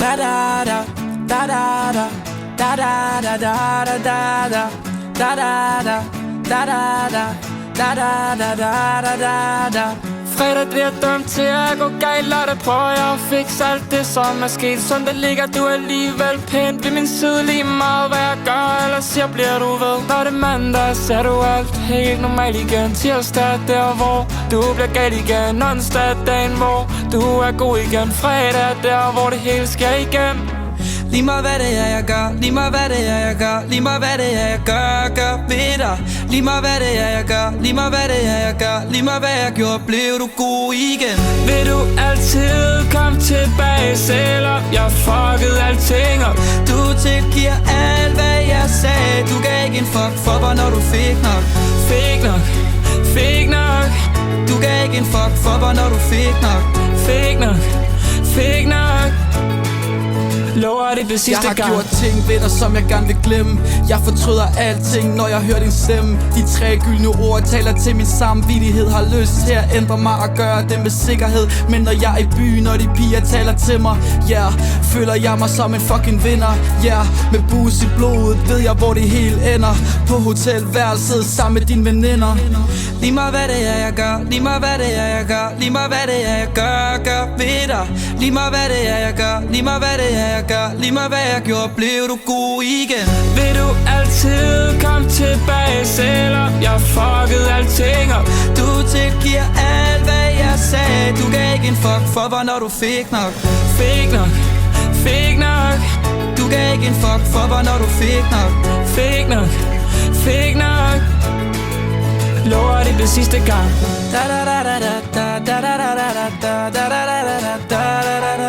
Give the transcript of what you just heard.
Da da da da da da da da da da da da da da da da da da da. Fredag bliver dømt til at gå galt. Lørdag prøver jeg at fikse alt det som er sket. Søndag ligger du alligevel pænt ved min side. Lige meget hvad jeg gør, ellers siger bliver du ved. Når det mandag ser du alt helt normalt igen. Tirsdag der hvor du bliver galt igen. Onsdag dagen hvor du er god igen. Fredag der hvor det hele sker igen. Lige meget hvad det er jeg gør, lige meget hvad det er jeg gør, lige meget hvad det er jeg gør ved dig. Lige meget hvad det er jeg gør, lige meget hvad det er jeg gør, lige meget hvad jeg gjorde, blev du god igen. Vil du altid komme tilbage, selvom jeg fuckede alting op? Du tilgiver alt hvad jeg sagde, du gav ikke en fuck for mig når du fik nok. Fik nok, fik nok. Du gav ikke en fuck for mig når du fik nok. Fik nok, fik nok. Lover det bliver sidste gang. Jeg har gjort ting ved dig som jeg gerne vil glemme. Jeg fortryder alting når jeg hører din stemme. De 3 gyldne ord taler til min samvittighed. Har lyst til at ændre mig og gøre det med sikkerhed. Men når jeg er i byen og de piger taler til mig, yeah, føler jeg mig som en fucking vinder. Yeah, med booze i blodet ved jeg hvor det hele ender. På hotelværelset sammen med dine veninder. Lige meget hvad det er jeg gør, lige meget hvad det er jeg gør, lige meget hvad det er jeg gør ved dig. Lige meget hvad det er jeg gør, lige meget hvad det er jeg gør, lige meget hvad jeg gjorde, blev du god igen. Vil du altid komme tilbage, selvom jeg fuckede alting op? Du tilgiver alt hvad jeg sagde, du gav ikke en fuck for mig når du fik nok. Fik nok, fik nok. Du gav ikke en fuck for mig når du fik nok. Fik nok, fik nok. Lover det bliver sidste gang. Da da da da da da da da da da da da da da da da da.